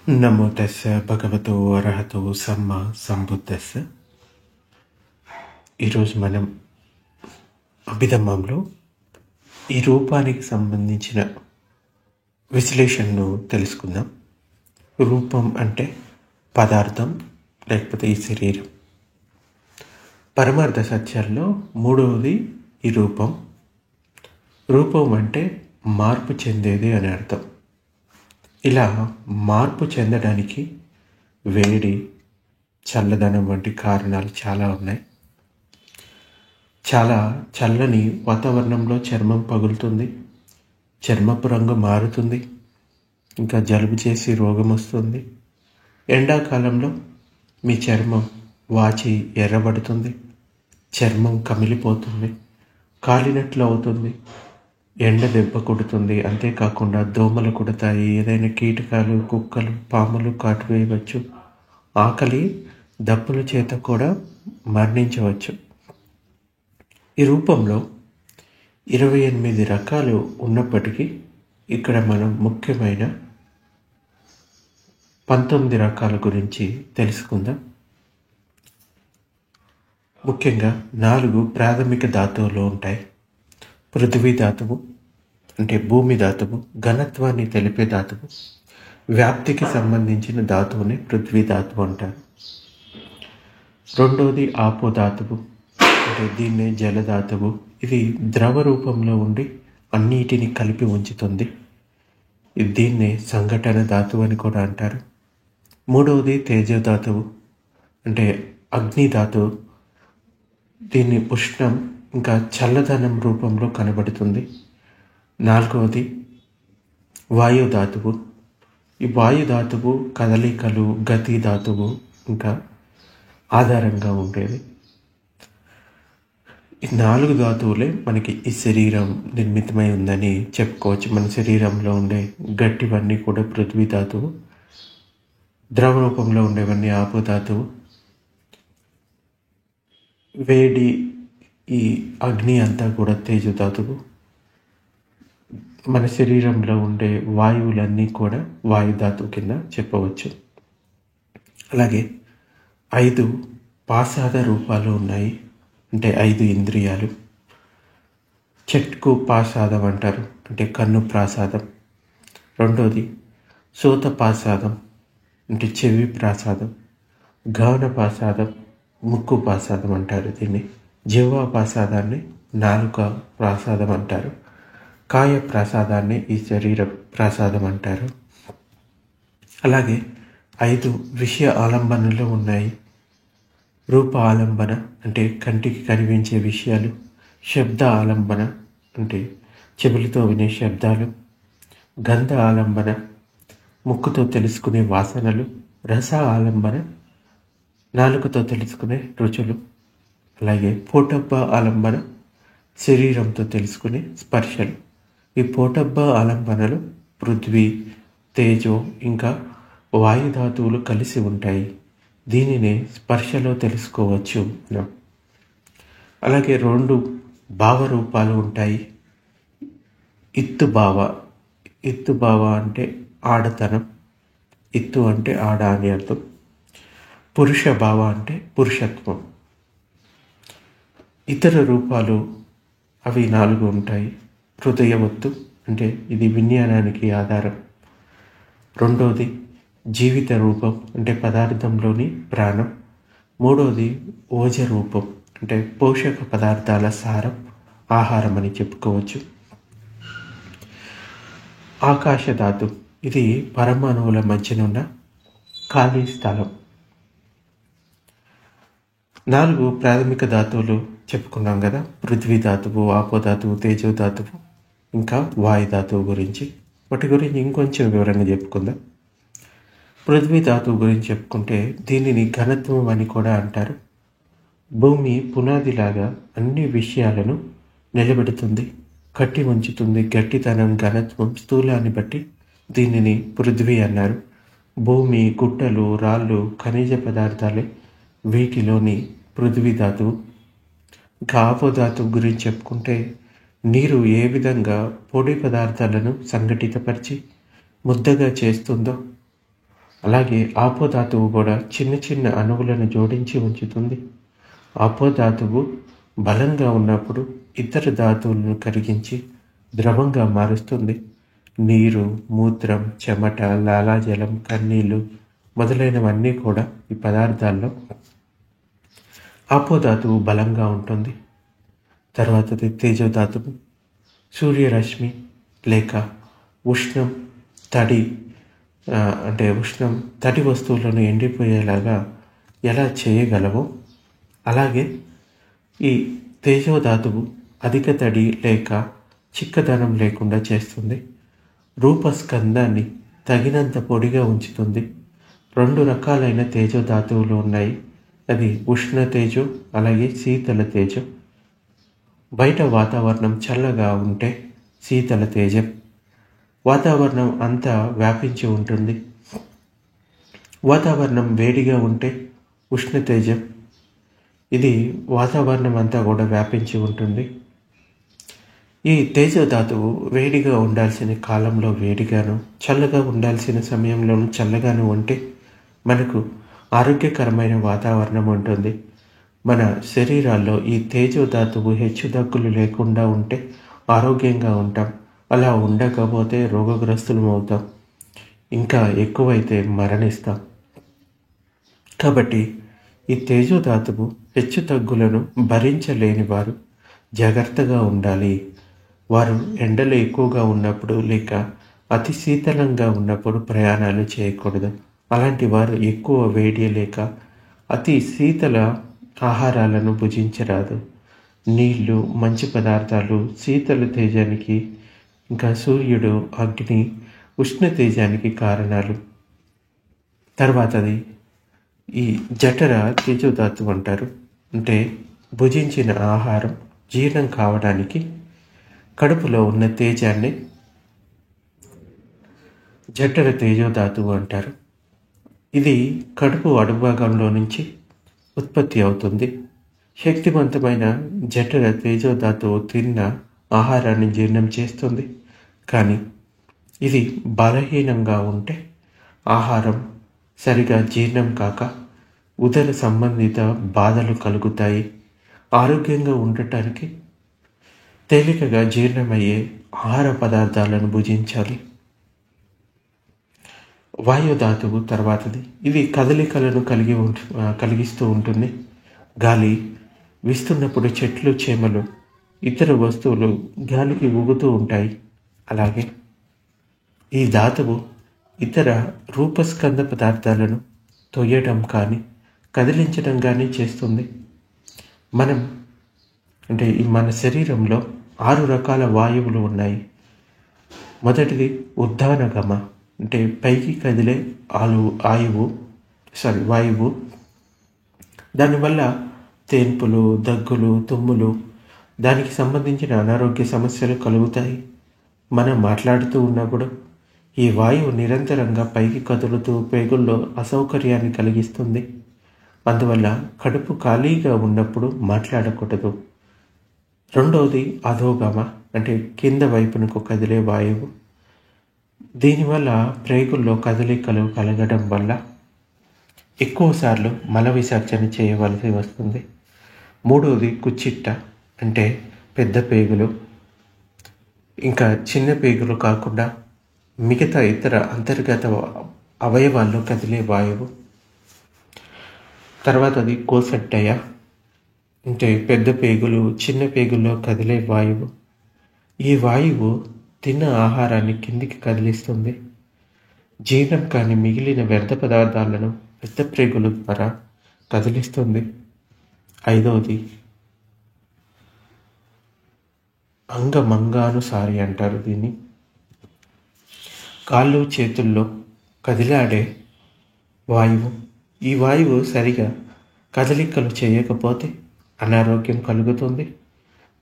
నమో తస్స భగవతో అర్హతో సమ్మా సంబుద్ధస్స. ఈరోజు మనం అభిధమ్మంలో ఈ రూపానికి సంబంధించిన విశ్లేషణను తెలుసుకుందాం. రూపం అంటే పదార్థం లేకపోతే ఈ శరీరం. పరమార్థ సత్యాల్లో మూడవది ఈ రూపం. రూపం అంటే మార్పు చెందేది అని అర్థం. ఇలా మార్పు చెందడానికి వేడి, చల్లదనం వంటి కారణాలు చాలా ఉన్నాయి. చాలా చల్లని వాతావరణంలో చర్మం పగులుతుంది, చర్మపు రంగు మారుతుంది, ఇంకా జలుబు చేసి రోగం వస్తుంది. ఎండాకాలంలో మీ చర్మం వాచి ఎర్రబడుతుంది, చర్మం కమిలిపోతుంది, కాలినట్లు అవుతుంది, ఎండ దెబ్బ కొడుతుంది. అంతేకాకుండా దోమలు కుడతాయి, ఏదైనా కీటకాలు, కుక్కలు, పాములు కాటు వేయవచ్చు. ఆకలి దప్పుల చేత కూడా మరణించవచ్చు. ఈ రూపంలో 28 రకాలు ఉన్నప్పటికీ ఇక్కడ మనం ముఖ్యమైన 19 రకాల గురించి తెలుసుకుందాం. ముఖ్యంగా 4 ప్రాథమిక ధాతువులు ఉంటాయి. పృథ్వీ ధాతువు అంటే భూమి ధాతువు, ఘనత్వాన్ని తెలిపే ధాతువు. వ్యాప్తికి సంబంధించిన ధాతువుని పృథ్వీ ధాతువు అంటారు. రెండోది ఆపో ధాతువు అంటే దీన్నే జలధాతువు. ఇది ద్రవ రూపంలో ఉండి అన్నిటిని కలిపి ఉంచుతుంది. దీన్నే సంఘటన ధాతువు అని కూడా అంటారు. మూడవది తేజోధాతువు అంటే అగ్ని ధాతువు. దీన్ని ఉష్ణం ఇంకా చల్లదనం రూపంలో కనబడుతుంది. నాలుగవది వాయుధాతువు. ఈ వాయుధాతువు కదలికలు, గతి ధాతువు ఇంకా ఆధారంగా ఉండేది. ఈ 4 ధాతువులే మనకి ఈ శరీరం నిర్మితమై ఉందని చెప్పుకోవచ్చు. మన శరీరంలో ఉండే గట్టివన్నీ కూడా పృథ్వీ ధాతువు, ద్రవ రూపంలో ఉండేవన్నీ ఆపో ధాతువు, వేడి ఈ అగ్ని అంతా కూడా తేజోధాతువు. మన శరీరంలో ఉండే వాయువులన్నీ కూడా వాయుధాతువు కింద చెప్పవచ్చు. అలాగే 5 పాసాద రూపాలు ఉన్నాయి, అంటే 5 ఇంద్రియాలు. చెట్కు పాసాదం అంటారు, అంటే కన్ను ప్రాసాదం. రెండోది సోత పాసాదం అంటే చెవి ప్రాసాదం. గహన పాసాదం, ముక్కు ప్రాసాదం అంటారు దీన్ని. జిహ్వ ప్రాసాదాన్ని నాలుక ప్రాసాదం అంటారు. కాయ ప్రాసాదాన్ని ఈ శరీర ప్రాసాదం అంటారు. అలాగే 5 విషయ ఆలంబనలు ఉన్నాయి. రూప ఆలంబన అంటే కంటికి కనిపించే విషయాలు. శబ్ద ఆలంబన అంటే చెవులతో వినే శబ్దాలు. గంధ ఆలంబన ముక్కుతో తెలుసుకునే వాసనలు. రస ఆలంబన నాలుకతో తెలుసుకునే రుచులు. అలాగే పోటబ్బ ఆలంబన శరీరంతో తెలుసుకునే స్పర్శలు. ఈ పోటబ్బ ఆలంబనలు పృథ్వీ, తేజో ఇంకా వాయుధాతువులు కలిసి ఉంటాయి. దీనినే స్పర్శలో తెలుసుకోవచ్చు మనం. అలాగే 2 భావరూపాలు ఉంటాయి. ఇత్తు భావ అంటే ఆడతనం. ఇత్తు అంటే ఆడ అని అర్థం. పురుష భావ అంటే పురుషత్వం. ఇతర రూపాలు అవి 4 ఉంటాయి. హృదయవత్తు అంటే ఇది విజ్ఞానానికి ఆధారం. రెండోది జీవిత రూపం అంటే పదార్థంలోని ప్రాణం. మూడోది ఓజ రూపం అంటే పోషక పదార్థాల సారం, ఆహారం అని చెప్పుకోవచ్చు. ఆకాశ ధాతు ఇది పరమాణువుల మధ్యనున్న ఖాళీ స్థలం. 4 ప్రాథమిక ధాతువులు చెప్పుకున్నాం కదా, పృథ్వీ ధాతువు, ఆపో ధాతువు, తేజో ధాతువు ఇంకా వాయు ధాతువు గురించి. వాటి గురించి ఇంకొంచెం వివరంగా చెప్పుకుందాం. పృథ్వీ ధాతువు గురించి చెప్పుకుంటే దీనిని ఘనత్వం అని కూడా అంటారు. భూమి పునాదిలాగా అన్ని విషయాలను నిలబెడుతుంది, కట్టి ఉంచుతుంది. గట్టితనం, ఘనత్వం, స్థూలాన్ని బట్టి దీనిని పృథ్వీ అన్నారు. భూమి, గుట్టలు, రాళ్ళు, ఖనిజ పదార్థాలే వీటిలోని పృథ్వీ ధాతువు. ఇంకా ఆపో ధాతువు గురించి చెప్పుకుంటే నీరు ఏ విధంగా పొడి పదార్థాలను సంఘటితపరిచి ముద్దగా చేస్తుందో అలాగే ఆపోధాతువు కూడా చిన్న చిన్న అణువులను జోడించి ఉంచుతుంది. ఆపోధాతువు బలంగా ఉన్నప్పుడు ఇతర ధాతువులను కరిగించి ద్రవంగా మారుస్తుంది. నీరు, మూత్రం, చెమట, లాలాజలం, కన్నీళ్ళు మొదలైనవన్నీ కూడా ఈ పదార్థాల్లో ఆపోధాతువు బలంగా ఉంటుంది. తర్వాతది తేజోధాతువు. సూర్యరశ్మి లేక ఉష్ణం తడి వస్తువులను ఎండిపోయేలాగా ఎలా చేయగలవో అలాగే ఈ తేజోధాతువు అధిక తడి లేక చిక్కదనం లేకుండా చేస్తుంది. రూపస్కందాన్ని తగినంత పొడిగా ఉంచుతుంది. 2 రకాలైన తేజోధాతువులు ఉన్నాయి. అది ఉష్ణ తేజో అలాగే శీతల తేజో. బయట వాతావరణం చల్లగా ఉంటే శీతల తేజం, వాతావరణం అంతా వ్యాపించి ఉంటుంది. వాతావరణం వేడిగా ఉంటే ఉష్ణ తేజం. ఇది వాతావరణం అంతా కూడా వ్యాపించి ఉంటుంది. ఈ తేజోధాతువు వేడిగా ఉండాల్సిన కాలంలో వేడిగాను, చల్లగా ఉండాల్సిన సమయంలోనూ చల్లగాను ఉంటే మనకు ఆరోగ్యకరమైన వాతావరణం ఉంటుంది. మన శరీరాల్లో ఈ తేజోధాతువు హెచ్చుతగ్గులు లేకుండా ఉంటే ఆరోగ్యంగా ఉంటాం. అలా ఉండకపోతే రోగగ్రస్తులం అవుతాం, ఇంకా ఎక్కువైతే మరణిస్తాం. కాబట్టి ఈ తేజోధాతువు హెచ్చుతగ్గులను భరించలేని వారు జాగ్రత్తగా ఉండాలి. వారు ఎండలు ఎక్కువగా ఉన్నప్పుడు లేక అతి శీతలంగా ఉన్నప్పుడు ప్రయాణాలు చేయకూడదు. అలాంటి వారు ఎక్కువ వేడి లేక అతి శీతల ఆహారాలను భుజించరాదు. నీళ్లు, మంచి పదార్థాలు శీతల తేజానికి, ఇంకా సూర్యుడు, అగ్ని ఉష్ణ తేజానికి కారణాలు. తర్వాతది ఈ జఠర తేజోధాతువు అంటారు. అంటే భుజించిన ఆహారం జీర్ణం కావడానికి కడుపులో ఉన్న తేజాన్ని జఠర తేజోధాతువు అంటారు. ఇది కడుపు అడుగుభాగంలో నుంచి ఉత్పత్తి అవుతుంది. శక్తివంతమైన జఠర తేజోధాతువు తిన్న ఆహారాన్ని జీర్ణం చేస్తుంది. కానీ ఇది బలహీనంగా ఉంటే ఆహారం సరిగా జీర్ణం కాక ఉదర సంబంధిత బాధలు కలుగుతాయి. ఆరోగ్యంగా ఉండటానికి తేలికగా జీర్ణమయ్యే ఆహార పదార్థాలను భుజించాలి. వాయుధాతువు తర్వాతది. ఇది కదలికలను కలిగిస్తూ ఉంటుంది. గాలి వీస్తున్నప్పుడు చెట్లు, చేమలు, ఇతర వస్తువులు గాలికి ఊగుతూ ఉంటాయి. అలాగే ఈ ధాతువు ఇతర రూపస్కంద పదార్థాలను తొయ్యడం కానీ కదిలించడం కానీ చేస్తుంది. మన శరీరంలో 6 రకాల వాయువులు ఉన్నాయి. మొదటిది ఉద్దానగమ, అంటే పైకి కదిలే వాయువు. దానివల్ల తేన్పులు, దగ్గులు, తుమ్ములు, దానికి సంబంధించిన అనారోగ్య సమస్యలు కలుగుతాయి. మనం మాట్లాడుతూ ఉన్నప్పుడు ఈ వాయువు నిరంతరంగా పైకి కదులుతూ పేగుల్లో అసౌకర్యాన్ని కలిగిస్తుంది. అందువల్ల కడుపు ఖాళీగా ఉన్నప్పుడు మాట్లాడకూడదు. రెండవది అధోగమ, అంటే కింద వైపునకు కదిలే వాయువు. దీనివల్ల ప్రేగుల్లో కదలికలు కలగడం వల్ల ఎక్కువసార్లు మల విసర్జన చేయవలసి వస్తుంది. మూడవది కుచ్చిట్ట, అంటే పెద్ద పేగులు ఇంకా చిన్న పేగులు కాకుండా మిగతా ఇతర అంతర్గత అవయవాల్లో కదిలే వాయువు. తర్వాతది కోసట్టయ, అంటే పెద్ద పేగులు, చిన్న పేగుల్లో కదిలే వాయువు. ఈ వాయువు తిన్న ఆహారాన్ని కిందికి కదిలిస్తుంది. జీర్ణం కాని మిగిలిన వ్యర్థ పదార్థాలను పెద్ద ప్రేగుల ద్వారా కదిలిస్తుంది. ఐదవది అంగమంగానుసారి అంటారు దీన్ని. కాళ్ళు, చేతుల్లో కదిలాడే వాయువు. ఈ వాయువు సరిగా కదలికలు చేయకపోతే అనారోగ్యం కలుగుతుంది.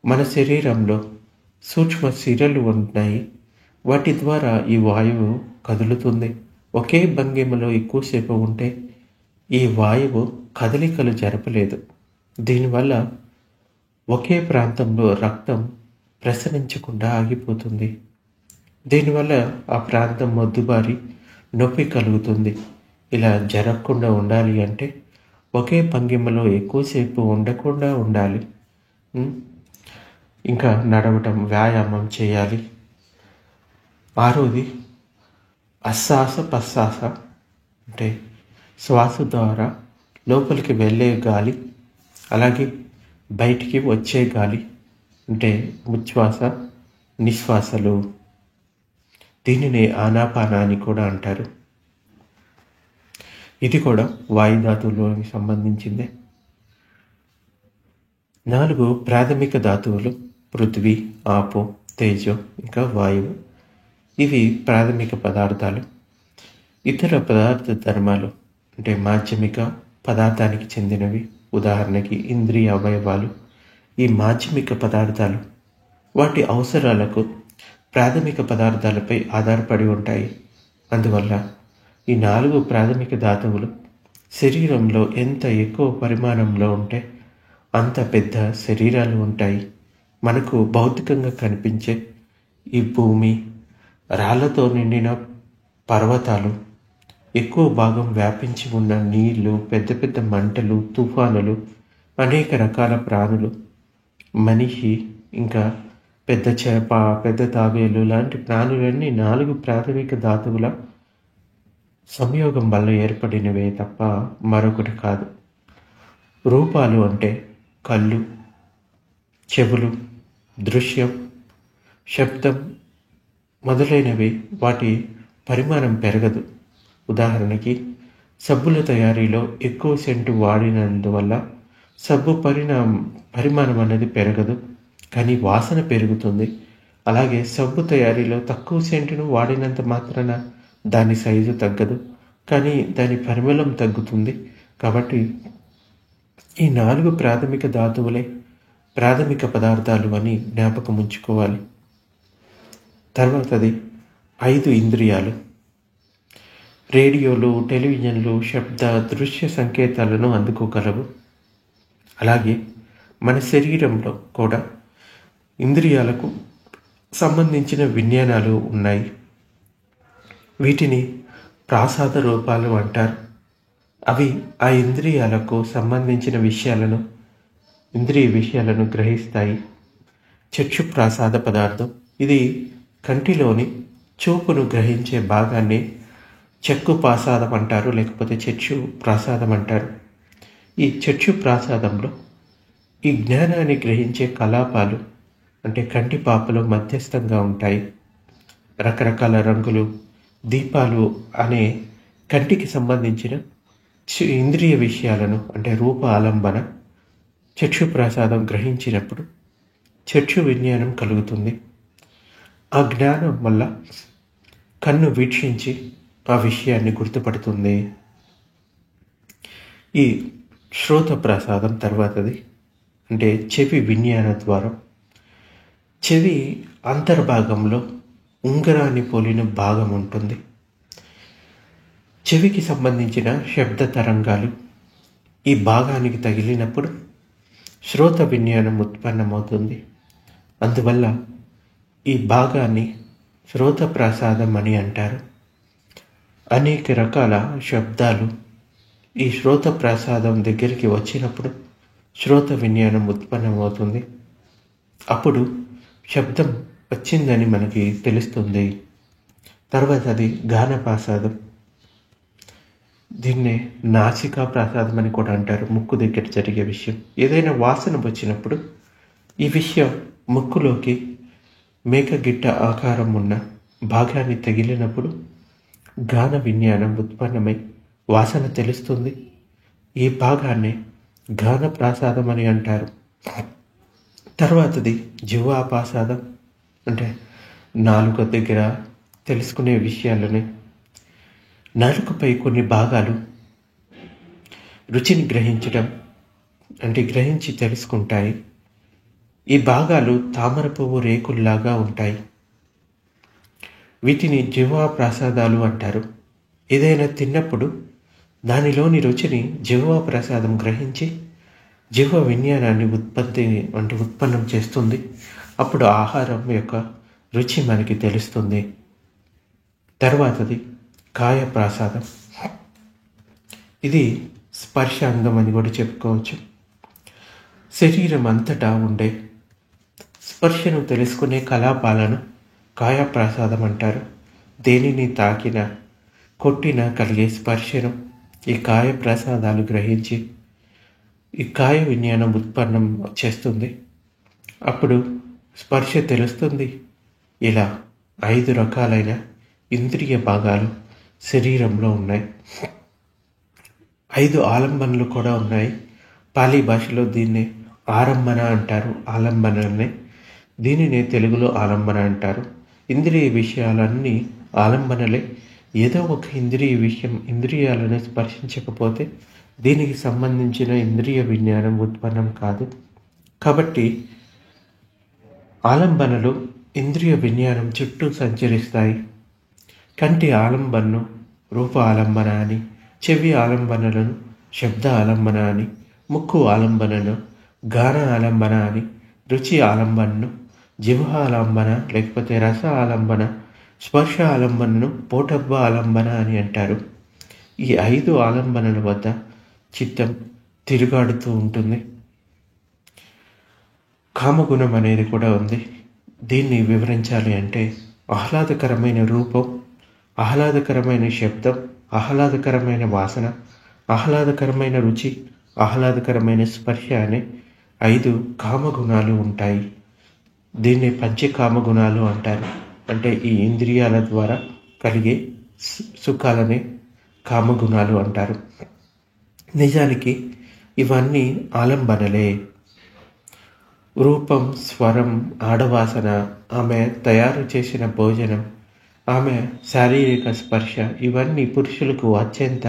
మన శరీరంలో సూక్ష్మ సిరలు ఉన్నాయి. వాటి ద్వారా ఈ వాయువు కదులుతుంది. ఒకే భంగిమలో ఎక్కువసేపు ఉంటే ఈ వాయువు కదలికలు జరపలేదు. దీనివల్ల ఒకే ప్రాంతంలో రక్తం ప్రసరించకుండా ఆగిపోతుంది. దీనివల్ల ఆ ప్రాంతం మొద్దుబారి నొప్పి కలుగుతుంది. ఇలా జరగకుండా ఉండాలి అంటే ఒకే భంగిమలో ఎక్కువసేపు ఉండకుండా ఉండాలి. ఇంకా నడవటం, వ్యాయామం చేయాలి. ఆరోది అశ్వాస ప్రశ్వాస, అంటే శ్వాస ద్వారా లోపలికి వెళ్ళే గాలి, అలాగే బయటికి వచ్చే గాలి, అంటే ఉచ్ఛ్వాస నిశ్వాసలు. దీనినే ఆనాపాన అని కూడా అంటారు. ఇది కూడా వాయుధాతువులోకి సంబంధించిందే. 4 ప్రాథమిక ధాతువులు పృథ్వీ, ఆపో, తేజో, ఇంకా వాయువు. ఇవి ప్రాథమిక పదార్థాలు. ఇతర పదార్థ ధర్మాలు అంటే మాధ్యమిక పదార్థానికి చెందినవి. ఉదాహరణకి ఇంద్రియ అవయవాలు. ఈ మాధ్యమిక పదార్థాలు వాటి అవసరాలకు ప్రాథమిక పదార్థాలపై ఆధారపడి ఉంటాయి. అందువల్ల ఈ 4 ప్రాథమిక ధాతువులు శరీరంలో ఎంత ఎక్కువ పరిమాణంలో ఉంటే అంత పెద్ద శరీరాలు ఉంటాయి. మనకు భౌతికంగా కనిపించే ఈ భూమి, రాళ్లతో నిండిన పర్వతాలు, ఎక్కువ భాగం వ్యాపించి ఉన్న నీళ్లు, పెద్ద పెద్ద మంటలు, తుఫానులు, అనేక రకాల ప్రాణులు, మనిషి, ఇంకా పెద్ద చేప, పెద్ద తాబేలు లాంటి ప్రాణులన్నీ 4 ప్రాథమిక ధాతువుల సంయోగం వల్ల ఏర్పడినవే తప్ప మరొకటి కాదు. రూపాలు అంటే కళ్ళు, చెవులు, దృశ్యం, శబ్దం మొదలైనవి. వాటి పరిమాణం పెరగదు. ఉదాహరణకి సబ్బుల తయారీలో ఎక్కువ సెంటు వాడినందువల్ల సబ్బు పరిమాణం అనేది పెరగదు, కానీ వాసన పెరుగుతుంది. అలాగే సబ్బు తయారీలో తక్కువ సెంటును వాడినంత మాత్రాన దాని సైజు తగ్గదు, కానీ దాని పరిమళం తగ్గుతుంది. కాబట్టి ఈ 4 ప్రాథమిక ధాతువులే ప్రాథమిక పదార్థాలు అని జ్ఞాపకం ఉంచుకోవాలి. తర్వాతది 5 ఇంద్రియాలు. రేడియోలు, టెలివిజన్లు శబ్ద, దృశ్య సంకేతాలను అందుకోగలవు. అలాగే మన శరీరంలో కూడా ఇంద్రియాలకు సంబంధించిన విజ్ఞానాలు ఉన్నాయి. వీటిని ప్రాసాద రూపాలు అంటారు. అవి ఆ ఇంద్రియాలకు సంబంధించిన ఇంద్రియ విషయాలను గ్రహిస్తాయి. చక్షు ప్రాసాద పదార్థం. ఇది కంటిలోని చూపును గ్రహించే భాగాన్ని చక్షు ప్రాసాదం అంటారు, లేకపోతే చక్షు ప్రాసాదం అంటారు. ఈ చక్షు ప్రాసాదంలో ఈ జ్ఞానాన్ని గ్రహించే కలాపాలు అంటే కంటి పాపలు మధ్యస్థంగా ఉంటాయి. రకరకాల రంగులు, దీపాలు అనే కంటికి సంబంధించిన ఇంద్రియ విషయాలను అంటే రూప ఆలంబన చక్షు ప్రసాదం గ్రహించినప్పుడు చక్షు విజ్ఞానం కలుగుతుంది. ఆ జ్ఞానం వల్ల కన్ను వీక్షించి ఆ విషయాన్ని గుర్తుపడుతుంది. ఈ శ్రోత ప్రసాదం తర్వాతది అంటే చెవి విజ్ఞాన ద్వారం. చెవి అంతర్భాగంలో ఉంగరాన్ని పోలిన భాగం ఉంటుంది. చెవికి సంబంధించిన శబ్ద తరంగాలు ఈ భాగానికి తగిలినప్పుడు శ్రోత విజ్ఞానం ఉత్పన్నమవుతుంది. అందువల్ల ఈ భాగాన్ని శ్రోత ప్రసాదం అని అంటారు. అనేక రకాల శబ్దాలు ఈ శ్రోత ప్రసాదం దగ్గరికి వచ్చినప్పుడు శ్రోత విజ్ఞానం ఉత్పన్నమవుతుంది. అప్పుడు శబ్దం వచ్చిందని మనకి తెలుస్తుంది. తర్వాత అది గాన ప్రసాదం. దీన్నే నాసికా ప్రసాదం అని కూడా అంటారు. ముక్కు దగ్గర జరిగే విషయం. ఏదైనా వాసన వచ్చినప్పుడు ఈ విషయం ముక్కులోకి మేకగిట్ట ఆకారం ఉన్న భాగాన్ని తగిలినప్పుడు గాన విజ్ఞానం ఉత్పన్నమై వాసన తెలుస్తుంది. ఈ భాగాన్ని గాన ప్రసాదం అని అంటారు. తర్వాతది జిహ్వా ప్రసాదం అంటే నాలుక దగ్గర తెలుసుకునే విషయాలని. నాలుకపై కొన్ని భాగాలు రుచిని గ్రహించడం అంటే గ్రహించి తెలుసుకుంటాయి. ఈ భాగాలు తామర పువ్వు రేకుల్లాగా ఉంటాయి. వీటిని జిహ్వా ప్రసాదాలు అంటారు. ఏదైనా తిన్నప్పుడు దానిలోని రుచిని జిహ్వా ప్రసాదం గ్రహించి జిహ్వ విజ్ఞానాన్ని ఉత్పన్నం చేస్తుంది. అప్పుడు ఆహారం యొక్క రుచి మనకి తెలుస్తుంది. తర్వాతది కాయ ప్రసాదం. ఇది స్పర్శ అంగం అని కూడా చెప్పుకోవచ్చు. శరీరం అంతటా ఉండే స్పర్శను తెలుసుకునే కలాపాలను కాయప్రసాదం అంటారు. దేనిని తాకినా కొట్టినా కలిగే స్పర్శను ఈ కాయ ప్రసాదాలు గ్రహించి ఈ కాయ విజ్ఞానం ఉత్పన్నం చేస్తుంది. అప్పుడు స్పర్శ తెలుస్తుంది. ఇలా 5 రకాలైన ఇంద్రియ భాగాలు శరీరంలో ఉన్నాయి. 5 ఆలంబనలు కూడా ఉన్నాయి. పాలీ భాషలో దీన్ని ఆరంభన అంటారు. ఆలంబననే దీనినే తెలుగులో ఆలంబన అంటారు. ఇంద్రియ విషయాలన్నీ ఆలంబనలే. ఏదో ఒక ఇంద్రియ విషయం ఇంద్రియాలను స్పర్శించకపోతే దీనికి సంబంధించిన ఇంద్రియ విజ్ఞానం ఉత్పన్నం కాదు. కాబట్టి ఆలంబనలు ఇంద్రియ విజ్ఞానం చుట్టూ సంచరిస్తాయి. కంటి ఆలంబనను రూప ఆలంబన అని, చెవి ఆలంబనలను శబ్ద ఆలంబన అని, ముక్కు ఆలంబనను గాన ఆలంబన అని, రుచి ఆలంబనను జిహ్వ ఆలంబన లేకపోతే రస ఆలంబన, స్పర్శ ఆలంబనను పోటబ్బ ఆలంబన అని అంటారు. ఈ 5 ఆలంబనల వద్ద చిత్తం తిరుగాడుతూ ఉంటుంది. కామగుణం అనేది కూడా ఉంది. దీన్ని వివరించాలి అంటే ఆహ్లాదకరమైన రూపం, ఆహ్లాదకరమైన శబ్దం, ఆహ్లాదకరమైన వాసన, ఆహ్లాదకరమైన రుచి, ఆహ్లాదకరమైన స్పర్శ అనే 5 కామగుణాలు ఉంటాయి. దీన్ని పంచకామగుణాలు అంటారు. అంటే ఈ ఇంద్రియాల ద్వారా కలిగే సుఖాలనే కామగుణాలు అంటారు. నిజానికి ఇవన్నీ ఆలంబనలే. రూపం, స్వరం, ఆడవాసన, ఆమె తయారు చేసిన భోజనం, ఆమె శారీరక స్పర్శ ఇవన్నీ పురుషులకు అత్యంత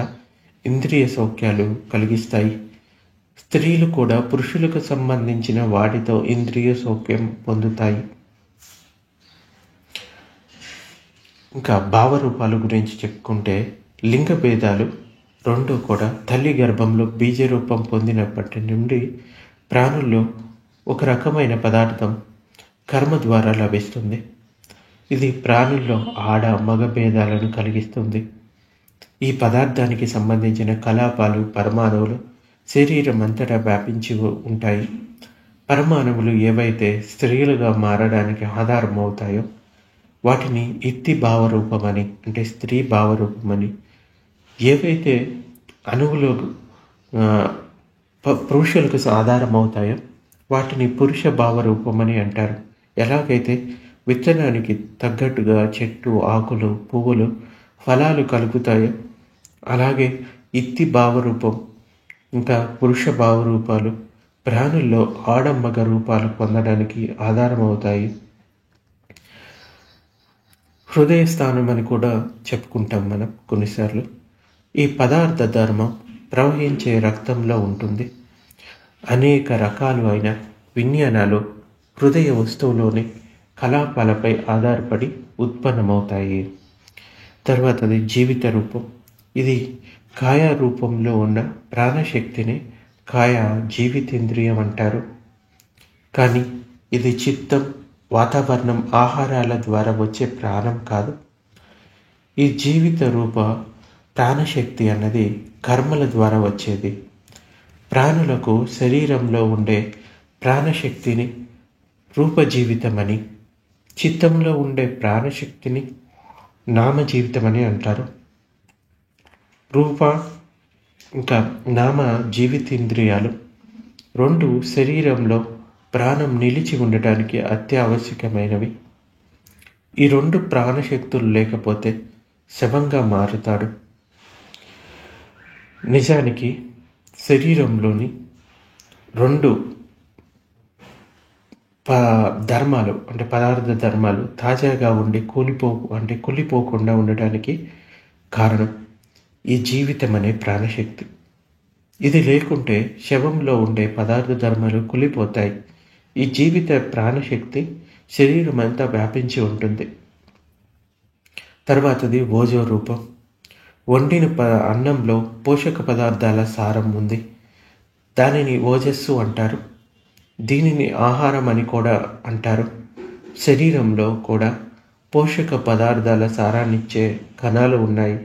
ఇంద్రియ సౌఖ్యాలు కలిగిస్తాయి. స్త్రీలు కూడా పురుషులకు సంబంధించిన వాటితో ఇంద్రియ సౌఖ్యం పొందుతాయి. ఇంకా భావరూపాల గురించి చెప్పుకుంటే లింగ భేదాలు 2 కూడా తల్లి గర్భంలో బీజరూపం పొందినప్పటి నుండి ప్రాణుల్లో ఒక రకమైన పదార్థం కర్మ ద్వారా లభిస్తుంది. ఇది ప్రాణుల్లో ఆడ మగ భేదాలను కలిగిస్తుంది. ఈ పదార్థానికి సంబంధించిన కలాపాలు పరమాణువులు శరీరం అంతటా వ్యాపించి ఉంటాయి. పరమాణువులు ఏవైతే స్త్రీలుగా మారడానికి ఆధారం అవుతాయో వాటిని ఇత్తి భావరూపమని, అంటే స్త్రీ భావరూపమని, ఏవైతే అణువులు పురుషులకు ఆధారం అవుతాయో వాటిని పురుష భావరూపమని అంటారు. ఎలాగైతే విత్తనానికి తగ్గట్టుగా చెట్టు, ఆకులు, పువ్వులు, ఫలాలు కలుగుతాయో అలాగే ఇత్తి భావరూపం ఇంకా పురుష భావరూపాలు ప్రాణుల్లో ఆడమ్మగ రూపాలు పొందడానికి ఆధారమవుతాయి. హృదయ స్థానం అని కూడా చెప్పుకుంటాం మనం కొన్నిసార్లు. ఈ పదార్థ ధర్మం ప్రవహించే రక్తంలో ఉంటుంది. అనేక రకాలు అయిన విజ్ఞానాలు హృదయ వస్తువులోని కలాపాలపై ఆధారపడి ఉత్పన్నమవుతాయి. తర్వాతది జీవిత రూపం. ఇది కాయ రూపంలో ఉన్న ప్రాణశక్తిని కాయ జీవితేంద్రియం అంటారు. కానీ ఇది చిత్తం, వాతావరణం, ఆహారాల ద్వారా వచ్చే ప్రాణం కాదు. ఈ జీవిత రూప ప్రాణశక్తి అన్నది కర్మల ద్వారా వచ్చేది. ప్రాణులకు శరీరంలో ఉండే ప్రాణశక్తిని రూపజీవితమని, చిత్తంలో ఉండే ప్రాణశక్తిని నామజీవితమని అంటారు. రూప ఇంకా నామ జీవితేంద్రియాలు 2 శరీరంలో ప్రాణం నిలిచి ఉండటానికి అత్యావశ్యకమైనవి. ఈ 2 ప్రాణశక్తులు లేకపోతే శవంగా మారుతాడు. నిజానికి శరీరంలోని 2 ధర్మాలు, అంటే పదార్థ ధర్మాలు తాజాగా ఉండి కుళ్ళిపోకుండా ఉండటానికి కారణం ఈ జీవితం అనే ప్రాణశక్తి. ఇది లేకుంటే శవంలో ఉండే పదార్థ ధర్మాలు కుళ్ళిపోతాయి. ఈ జీవిత ప్రాణశక్తి శరీరం అంతా వ్యాపించి ఉంటుంది. తర్వాతది ఓజో రూపం. వండిన అన్నంలో పోషక పదార్థాల సారం ఉంది. దానిని ఓజస్సు అంటారు. దీనిని ఆహారం అని కూడా అంటారు. శరీరంలో కూడా పోషక పదార్థాల సారాన్నిచ్చే కణాలు ఉన్నాయి.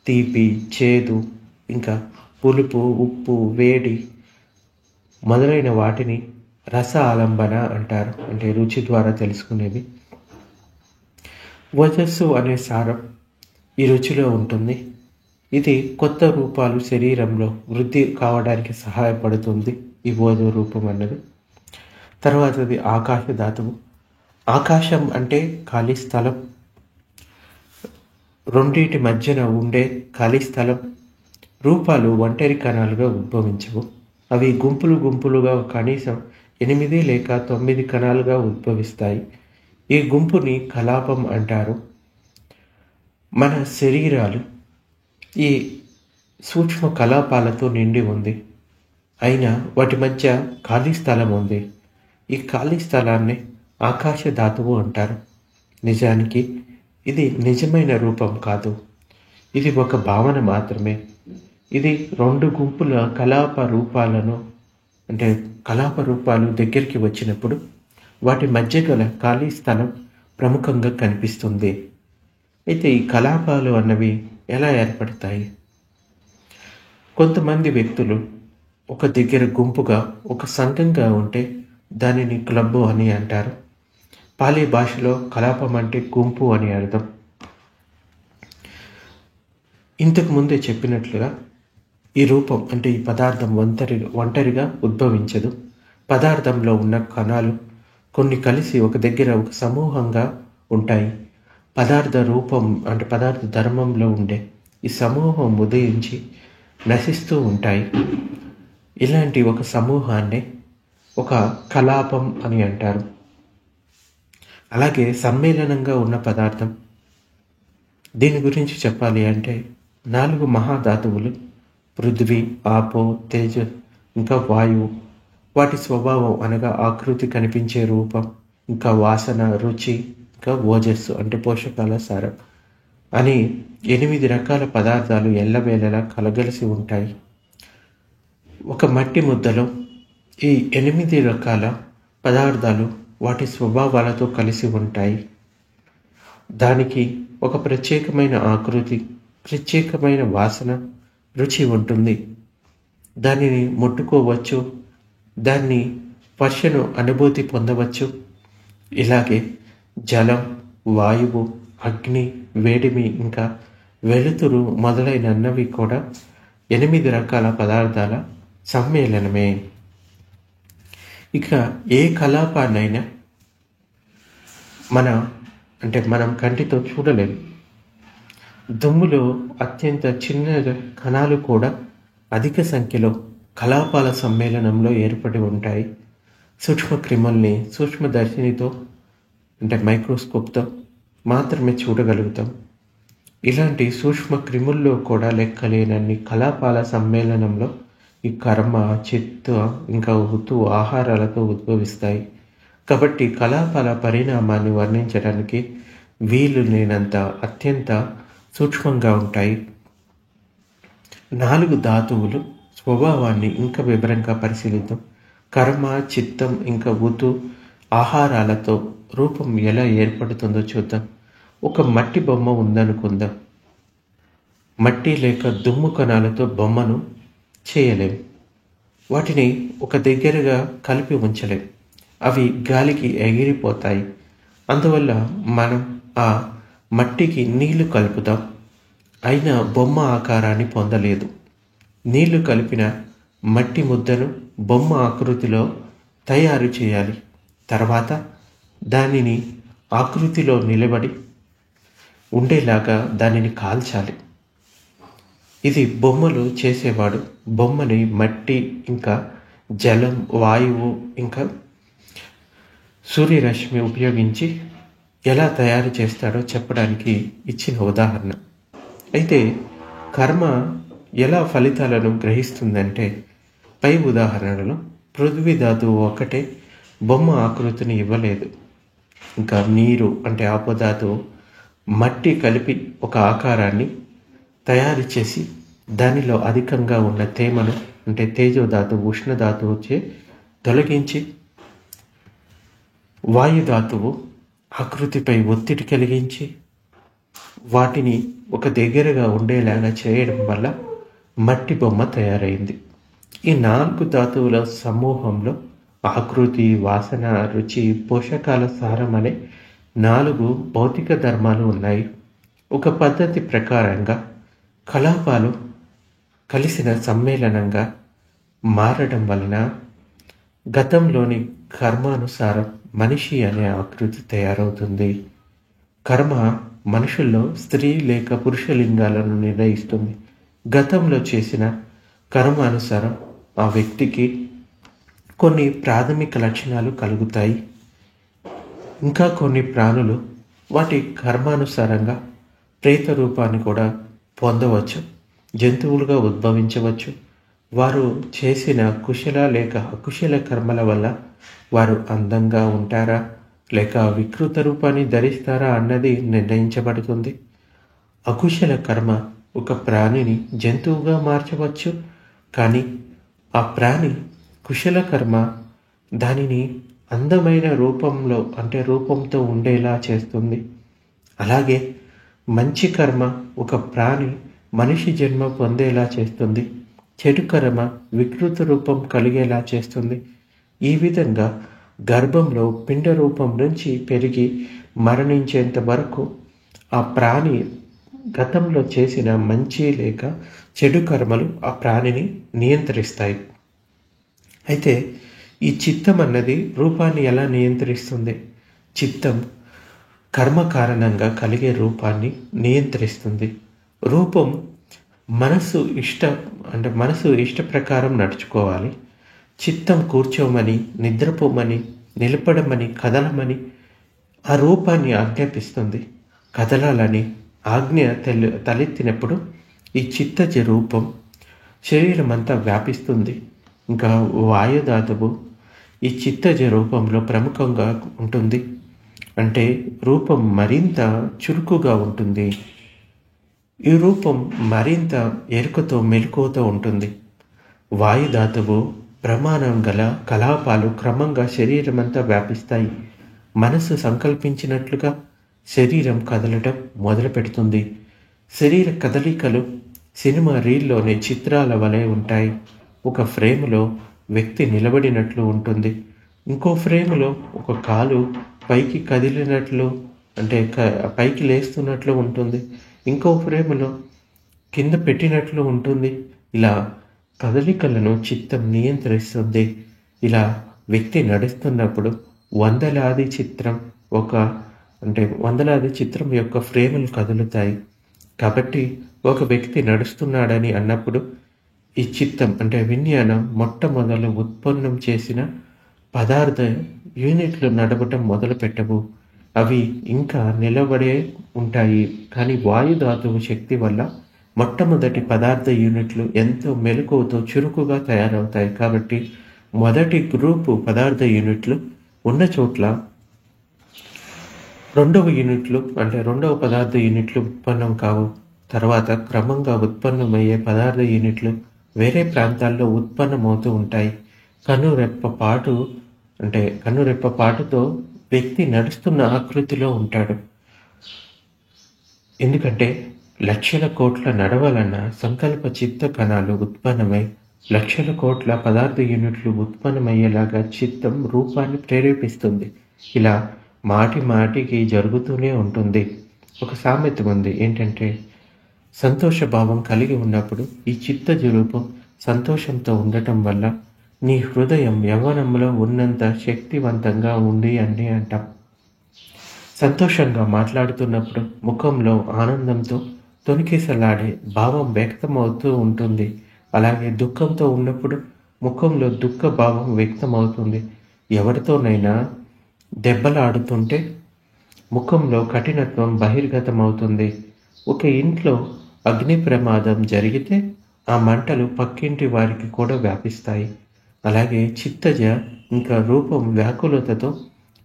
తీపి, చేదు ఇంకా పులుపు, ఉప్పు, వేడి మొదలైన వాటిని రస ఆలంబన అంటారు. అంటే రుచి ద్వారా తెలుసుకునేది. ఓజస్సు అనే సారం ఈ రుచిలో ఉంటుంది. ఇది కొత్త రూపాలు శరీరంలో వృద్ధి కావడానికి సహాయపడుతుంది ఈ ఓజో రూపం అన్నది. తర్వాతది ఆకాశ ధాతువు. ఆకాశం అంటే ఖాళీ స్థలం, రెండింటి మధ్యన ఉండే ఖాళీ స్థలం. రూపాలు ఒంటరి కణాలుగా ఉద్భవించవు. అవి గుంపులు గుంపులుగా కనీసం 8 లేక 9 కణాలుగా ఉద్భవిస్తాయి. ఈ గుంపుని కలాపం అంటారు. మన శరీరాలు ఈ సూక్ష్మ కలాపాలతో నిండి ఉంది. అయినా వాటి మధ్య ఖాళీ స్థలం ఉంది. ఈ ఖాళీ స్థలాన్ని ఆకాశ ధాతువు అంటారు. నిజానికి ఇది నిజమైన రూపం కాదు. ఇది ఒక భావన మాత్రమే. ఇది 2 గుంపుల కలాప రూపాలను అంటే కలాప రూపాలు దగ్గరికి వచ్చినప్పుడు వాటి మధ్య గల ఖాళీ స్థలం ప్రముఖంగా కనిపిస్తుంది. అయితే ఈ కలాపాలు అన్నవి ఎలా ఏర్పడతాయి? కొంతమంది వ్యక్తులు ఒక దగ్గర గుంపుగా ఒక సంఘంగా ఉంటే దానిని క్లబ్బు అని అంటారు. పాలీ భాషలో కలాపం అంటే గుంపు అని అర్థం. ఇంతకు ముందే చెప్పినట్లుగా ఈ రూపం అంటే ఈ పదార్థం ఒంటరిగా ఉద్భవించదు. పదార్థంలో ఉన్న కణాలు కొన్ని కలిసి ఒక దగ్గర ఒక సమూహంగా ఉంటాయి. పదార్థ రూపం అంటే పదార్థ ధర్మంలో ఉండే ఈ సమూహం ఉదయించి నశిస్తూ ఉంటాయి. ఇలాంటి ఒక సమూహాన్ని ఒక కలాపం అని అంటారు. అలాగే సమ్మేళనంగా ఉన్న పదార్థం, దీని గురించి చెప్పాలి అంటే 4 మహాధాతువులు పృథ్వీ, ఆపో, తేజ ఇంకా వాయువు. వాటి స్వభావం అనగా ఆకృతి, కనిపించే రూపం, ఇంకా వాసన, రుచి, ఇంకా ఓజస్సు అంటే పోషకాల సారం అని 8 రకాల పదార్థాలు ఎల్లవేళలా కలగలిసి ఉంటాయి. ఒక మట్టి ముద్దలో ఈ 8 రకాల పదార్థాలు వాటి స్వభావాలతో కలిసి ఉంటాయి. దానికి ఒక ప్రత్యేకమైన ఆకృతి, ప్రత్యేకమైన వాసన, రుచి ఉంటుంది. దానిని ముట్టుకోవచ్చు, దాన్ని స్పర్శను అనుభూతి పొందవచ్చు. ఇలాగే జలం, వాయువు, అగ్ని, వేడిమి, ఇంకా వెలుతురు మొదలైనవి కూడా 8 రకాల పదార్థాల సమ్మేళనమే. ఇక ఏ కలాపాన్నైనా మనం కంటితో చూడలేము. దుమ్ములో అత్యంత చిన్న కణాలు కూడా అధిక సంఖ్యలో కలాపాల సమ్మేళనంలో ఏర్పడి ఉంటాయి. సూక్ష్మ క్రిముల్ని సూక్ష్మదర్శినితో అంటే మైక్రోస్కోప్తో మాత్రమే చూడగలుగుతాం. ఇలాంటి సూక్ష్మ క్రిముల్లో కూడా లెక్కలేనన్ని కలాపాల సమ్మేళనంలో ఈ కర్మ, చిత్త, ఇంకా ఋతు ఆహారాలతో ఉద్భవిస్తాయి. కాబట్టి కలాపాల పరిణామాన్ని వర్ణించడానికి వీలు లేనంత అత్యంత సూక్ష్మంగా ఉంటాయి. 4 ధాతువులు స్వభావాన్ని ఇంకా వివరంగా పరిశీలిద్దాం. కర్మ, చిత్తం, ఇంకా ఋతు ఆహారాలతో రూపం ఎలా ఏర్పడుతుందో చూద్దాం. ఒక మట్టి బొమ్మ ఉందనుకుందాం. మట్టి లేక దుమ్ము కణాలతో బొమ్మను చేయలేం. వాటిని ఒక దగ్గరగా కలిపి ఉంచలేం. అవి గాలికి ఎగిరిపోతాయి. అందువల్ల మనం ఆ మట్టికి నీళ్లు కలుపుతాం. అయినా బొమ్మ ఆకారాన్ని పొందలేదు. నీళ్లు కలిపిన మట్టి ముద్దను బొమ్మ ఆకృతిలో తయారు చేయాలి. తర్వాత దానిని ఆకృతిలో నిలబడి ఉండేలాగా దానిని కాల్చాలి. ఇది బొమ్మలు చేసేవాడు బొమ్మని మట్టి, ఇంకా జలం, వాయువు, ఇంకా సూర్యరశ్మి ఉపయోగించి ఎలా తయారు చేస్తాడో చెప్పడానికి ఇచ్చిన ఉదాహరణ. అయితే కర్మ ఎలా ఫలితాలను గ్రహిస్తుందంటే పై ఉదాహరణలో పృథ్వీ ధాతువు ఒక్కటే బొమ్మ ఆకృతిని ఇవ్వలేదు. ఇంకా నీరు అంటే ఆపధాతువు మట్టి కలిపి ఒక ఆకారాన్ని తయారు చేసి దానిలో అధికంగా ఉన్న తేమను అంటే తేజోధాతువు, ఉష్ణధాతువుచే తొలగించి వాయుధాతువు ఆకృతిపై ఒత్తిడి కలిగించి వాటిని ఒక దగ్గరగా ఉండేలాగా చేయడం వల్ల మట్టి బొమ్మ తయారైంది. ఈ 4 ధాతువుల సమూహంలో ఆకృతి, వాసన, రుచి, పోషకాల సారం అనే 4 భౌతిక ధర్మాలు ఉన్నాయి. ఒక పద్ధతి ప్రకారంగా కలాపాలు కలిసిన సమ్మేళనంగా మారడం వలన గతంలోని కర్మానుసారం మనిషి అనే ఆకృతి తయారవుతుంది. కర్మ మనుషుల్లో స్త్రీ లేక పురుష లింగాలను నిర్ణయిస్తుంది. గతంలో చేసిన కర్మానుసారం ఆ వ్యక్తికి కొన్ని ప్రాథమిక లక్షణాలు కలుగుతాయి. ఇంకా కొన్ని ప్రాణులు వాటి కర్మానుసారంగా ప్రేత రూపాన్ని కూడా పొందవచ్చు, జంతువులుగా ఉద్భవించవచ్చు. వారు చేసిన కుశల లేక అకుశల కర్మల వల్ల వారు అందంగా ఉంటారా లేక వికృత రూపాన్ని ధరిస్తారా అన్నది నిర్ణయించబడుతుంది. అకుశల కర్మ ఒక ప్రాణిని జంతువుగా మార్చవచ్చు, కానీ ఆ ప్రాణి కుశల కర్మ దానిని అందమైన రూపంతో ఉండేలా చేస్తుంది. అలాగే మంచి కర్మ ఒక ప్రాణి మనిషి జన్మ పొందేలా చేస్తుంది. చెడు కర్మ వికృత రూపం కలిగేలా చేస్తుంది. ఈ విధంగా గర్భంలో పిండ రూపం నుంచి పెరిగి మరణించేంత వరకు ఆ ప్రాణి గతంలో చేసిన మంచి లేక చెడు కర్మలు ఆ ప్రాణిని నియంత్రిస్తాయి. అయితే ఈ చిత్తం అన్నది రూపాన్ని ఎలా నియంత్రిస్తుంది? చిత్తం కర్మ కారణంగా కలిగే రూపాన్ని నియంత్రిస్తుంది. రూపం మనసు ఇష్ట ప్రకారం నడుచుకోవాలి. చిత్తం కూర్చోమని, నిద్రపోమని, నిలబడమని, కదలమని ఆ రూపాన్ని ఆజ్ఞాపిస్తుంది. కదలాలని ఆజ్ఞ తలెత్తినప్పుడు ఈ చిత్తజ రూపం శరీరం అంతా వ్యాపిస్తుంది. ఇంకా వాయుధాతువు ఈ చిత్తజ రూపంలో ప్రముఖంగా ఉంటుంది. అంటే రూపం మరింత చురుకుగా ఉంటుంది. ఈ రూపం మరింత ఎరుకతో మెలకువతో ఉంటుంది. వాయుధాతువు ప్రమాణం గల కలాపాలు క్రమంగా శరీరమంతా వ్యాపిస్తాయి. మనసు సంకల్పించినట్లుగా శరీరం కదలటం మొదలు పెడుతుంది. శరీర కదలికలు సినిమా రీల్లోని చిత్రాల వలె ఉంటాయి. ఒక ఫ్రేములో వ్యక్తి నిలబడినట్లు ఉంటుంది. ఇంకో ఫ్రేములో ఒక కాలు పైకి కదిలినట్లు, అంటే పైకి లేస్తున్నట్లు ఉంటుంది. ఇంకో ఫ్రేములో కింద పెట్టినట్లు ఉంటుంది. ఇలా కదలికలను చిత్తం నియంత్రిస్తుంది. ఇలా వ్యక్తి నడుస్తున్నప్పుడు వందలాది చిత్రం యొక్క ఫ్రేములు కదులుతాయి. కాబట్టి ఒక వ్యక్తి నడుస్తున్నాడని అన్నప్పుడు ఈ చిత్తం అంటే విజ్ఞానం మొట్టమొదలు ఉత్పన్నం చేసిన పదార్థ యూనిట్లు నడవటం మొదలు పెట్టవు. అవి ఇంకా నిలబడే ఉంటాయి. కానీ వాయుధాతువు శక్తి వల్ల మొట్టమొదటి పదార్థ యూనిట్లు ఎంతో మెలకువతో చురుకుగా తయారవుతాయి. కాబట్టి మొదటి గ్రూపు పదార్థ యూనిట్లు ఉన్న చోట్ల రెండవ పదార్థ యూనిట్లు ఉత్పన్నం కావు. తర్వాత క్రమంగా ఉత్పన్నమయ్యే పదార్థ యూనిట్లు వేరే ప్రాంతాల్లో ఉత్పన్నమవుతూ ఉంటాయి. కన్నురెప్పపాటుతో వ్యక్తి నడుస్తున్న ఆకృతిలో ఉంటాడు. ఎందుకంటే లక్షల కోట్ల నడవలన్న సంకల్ప చిత్త కణాలు ఉత్పన్నమై లక్షల కోట్ల పదార్థ యూనిట్లు ఉత్పన్నమయ్యేలాగా చిత్తం రూపాన్ని ప్రేరేపిస్తుంది. ఇలా మాటికి జరుగుతూనే ఉంటుంది. ఒక సామెత ఉంది, ఏంటంటే సంతోషభావం కలిగి ఉన్నప్పుడు ఈ చిత్తజ రూపం సంతోషంతో ఉండటం వల్ల నీ హృదయం యవ్వనంలో ఉన్నంత శక్తివంతంగా ఉంది అని అంటాం. సంతోషంగా మాట్లాడుతున్నప్పుడు ముఖంలో ఆనందంతో తొణికిసలాడే భావం వ్యక్తమవుతూ ఉంటుంది. అలాగే దుఃఖంతో ఉన్నప్పుడు ముఖంలో దుఃఖ భావం వ్యక్తమవుతుంది. ఎవరితోనైనా దెబ్బలాడుతుంటే ముఖంలో కఠినత్వం బహిర్గతమవుతుంది. ఒక ఇంట్లో అగ్ని ప్రమాదం జరిగితే ఆ మంటలు పక్కింటి వారికి కూడా వ్యాపిస్తాయి. అలాగే చిత్తజ ఇంకా రూపం వ్యాకులతతో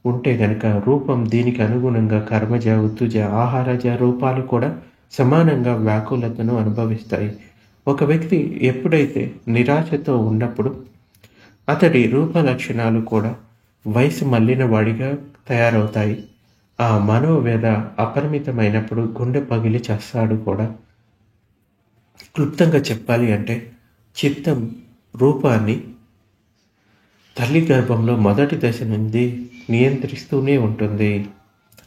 ఉంటే గనక రూపం దీనికి అనుగుణంగా కర్మజ, ఉత్తుజ, ఆహారజ రూపాలు కూడా సమానంగా వ్యాకులతను అనుభవిస్తాయి. ఒక వ్యక్తి ఎప్పుడైతే నిరాశతో ఉన్నప్పుడు అతడి రూప లక్షణాలు కూడా వయసు మళ్ళిన వాడిగా తయారవుతాయి. ఆ మనోవేద అపరిమితమైనప్పుడు గుండె పగిలి చస్తాడు కూడా. క్లుప్తంగా చెప్పాలి అంటే చిత్తం రూపాన్ని తల్లి గర్భంలో మొదటి దశ నుండి నియంత్రిస్తూనే ఉంటుంది.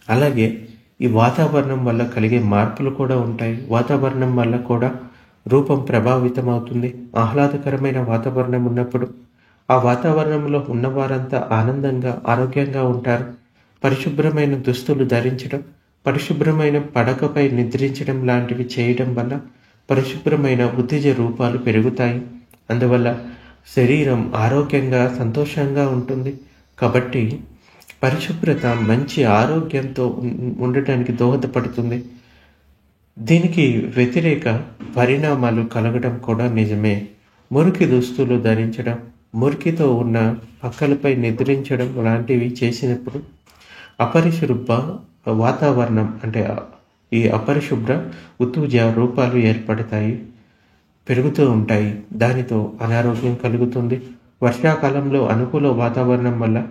అలాగే ఈ వాతావరణం వల్ల కలిగే మార్పులు కూడా ఉంటాయి. వాతావరణం వల్ల కూడా రూపం ప్రభావితం అవుతుంది. ఆహ్లాదకరమైన వాతావరణం ఉన్నప్పుడు ఆ వాతావరణంలో ఉన్నవారంతా ఆనందంగా ఆరోగ్యంగా ఉంటారు. పరిశుభ్రమైన దుస్తులు ధరించడం, పరిశుభ్రమైన పడకపై నిద్రించడం లాంటివి చేయడం వల్ల పరిశుభ్రమైన ఉత్తేజ రూపాలు పెరుగుతాయి. అందువల్ల శరీరం ఆరోగ్యంగా సంతోషంగా ఉంటుంది. కాబట్టి పరిశుభ్రత మంచి ఆరోగ్యంతో ఉండటానికి దోహదపడుతుంది. దీనికి వ్యతిరేక పరిణామాలు కలగడం కూడా నిజమే. మురికి దుస్తులు ధరించడం, మురికితో ఉన్న పక్కలపై నిద్రించడం లాంటివి చేసినప్పుడు అపరిశుభ్ర వాతావరణం అంటే ఈ అపరిశుభ్ర ఉత్తేజ రూపాలు ఏర్పడతాయి, పెరుగుతూ ఉంటాయి. దానితో అనారోగ్యం కలుగుతుంది. వర్షాకాలంలో అనుకూల వాతావరణం వల్ల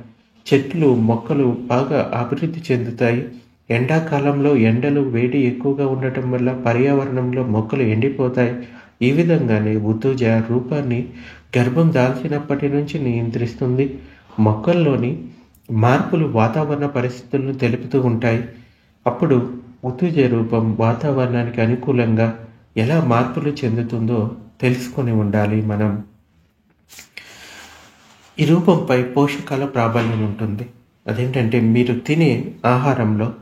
చెట్లు మొక్కలు బాగా అభివృద్ధి చెందుతాయి. ఎండాకాలంలో ఎండలు వేడి ఎక్కువగా ఉండటం వల్ల పర్యావరణంలో మొక్కలు ఎండిపోతాయి. ఈ విధంగానే ఉత్తేజ రూపాన్ని గర్భం దాల్చినప్పటి నుంచి నియంత్రిస్తుంది. మొక్కల్లోని మార్పులు వాతావరణ పరిస్థితులను తెలుపుతూ ఉంటాయి. అప్పుడు ఉత్తేజ రూపం వాతావరణానికి అనుకూలంగా ఎలా మార్పులు చెందుతుందో తెలుసుకొని ఉండాలి మనం. ఈ రూపంపై పోషకాల ప్రాబల్యం ఉంటుంది. అదేంటంటే మీరు తినే ఆహారంలో,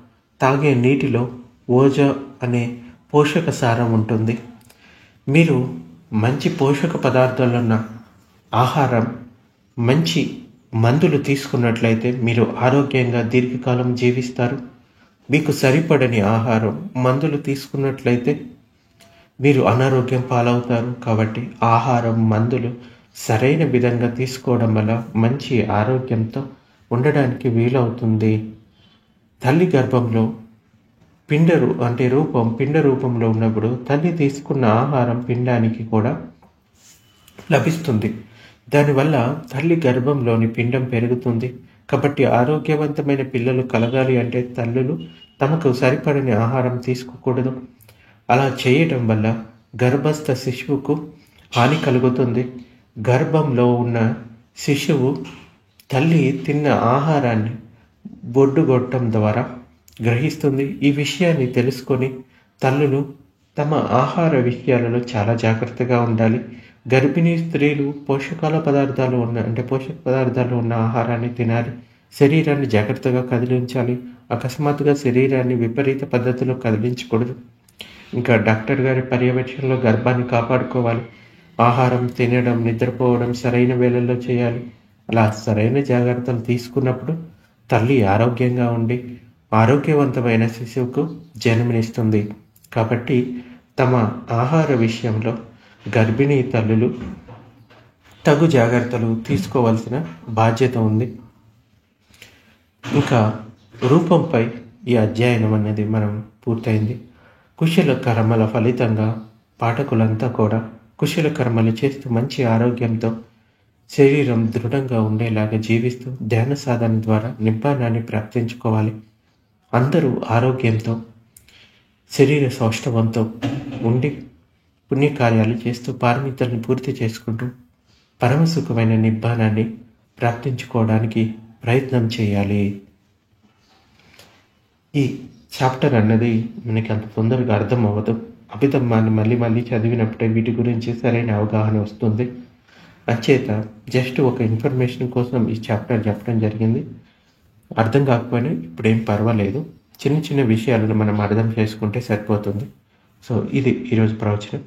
తాగే నీటిలో ఓజో అనే పోషక సారం ఉంటుంది. మీరు మంచి పోషక పదార్థాలున్న ఆహారం, మంచి మందులు తీసుకున్నట్లయితే మీరు ఆరోగ్యంగా దీర్ఘకాలం జీవిస్తారు. మీకు సరిపడని ఆహారం, మందులు తీసుకున్నట్లయితే మీరు అనారోగ్యం పాలవుతారు. కాబట్టి ఆహారం, మందులు సరైన విధంగా తీసుకోవడం వల్ల మంచి ఆరోగ్యంతో ఉండడానికి వీలవుతుంది. తల్లి గర్భంలో పిండ రూపంలో ఉన్నప్పుడు తల్లి తీసుకున్న ఆహారం పిండానికి కూడా లభిస్తుంది. దానివల్ల తల్లి గర్భంలోని పిండం పెరుగుతుంది. కాబట్టి ఆరోగ్యవంతమైన పిల్లలు కలగాలి అంటే తల్లులు తమకు సరిపడని ఆహారం తీసుకోకూడదు. అలా చేయటం వల్ల గర్భస్థ శిశువుకు హాని కలుగుతుంది. గర్భంలో ఉన్న శిశువు తల్లి తిన్న ఆహారాన్ని బొడ్డుగొట్టం ద్వారా గ్రహిస్తుంది. ఈ విషయాన్ని తెలుసుకొని తల్లులు తమ ఆహార విషయాలలో చాలా జాగ్రత్తగా ఉండాలి. గర్భిణీ స్త్రీలు పోషక పదార్థాలు ఉన్న ఆహారాన్ని తినాలి. శరీరాన్ని జాగ్రత్తగా కదిలించాలి. అకస్మాత్తుగా శరీరాన్ని విపరీత పద్ధతిలో కదిలించకూడదు. ఇంకా డాక్టర్ గారి పర్యవేక్షణలో గర్భాన్ని కాపాడుకోవాలి. ఆహారం తినడం, నిద్రపోవడం సరైన వేళల్లో చేయాలి. అలా సరైన జాగ్రత్తలు తీసుకున్నప్పుడు తల్లి ఆరోగ్యంగా ఉండి ఆరోగ్యవంతమైన శిశువుకు జన్మనిస్తుంది. కాబట్టి తమ ఆహార విషయంలో గర్భిణీ తల్లులు తగు జాగ్రత్తలు తీసుకోవాల్సిన బాధ్యత ఉంది. ఇంకా రూపంపై ఈ అధ్యయనం అనేది మనం పూర్తయింది. కుశల కర్మల ఫలితంగా పాఠకులంతా కూడా కుశల కర్మలు చేస్తూ మంచి ఆరోగ్యంతో శరీరం దృఢంగా ఉండేలాగా జీవిస్తూ ధ్యాన సాధన ద్వారా నిబ్బానాన్ని ప్రాప్తించుకోవాలి. అందరూ ఆరోగ్యంతో శరీర సౌష్ఠవంతో ఉండి పుణ్యకార్యాలు చేస్తూ పారమితులను పూర్తి చేసుకుంటూ పరమసుఖమైన నిబ్బానాన్ని ప్రాప్తించుకోవడానికి ప్రయత్నం చేయాలి. ఈ చాప్టర్ అన్నది మనకి అంత తొందరగా అర్థం అవ్వదు. అభిధమ్మాన్ని మళ్ళీ మళ్ళీ చదివినప్పుడే వీటి గురించి సరైన అవగాహన వస్తుంది. అంచేత జస్ట్ ఒక ఇన్ఫర్మేషన్ కోసం ఈ చాప్టర్ చెప్పడం జరిగింది. అర్థం కాకపోయినా ఇప్పుడేం పర్వాలేదు. చిన్న చిన్న విషయాలను మనం అర్థం చేసుకుంటే సరిపోతుంది. సో ఇది ఈరోజు ప్రవచనం.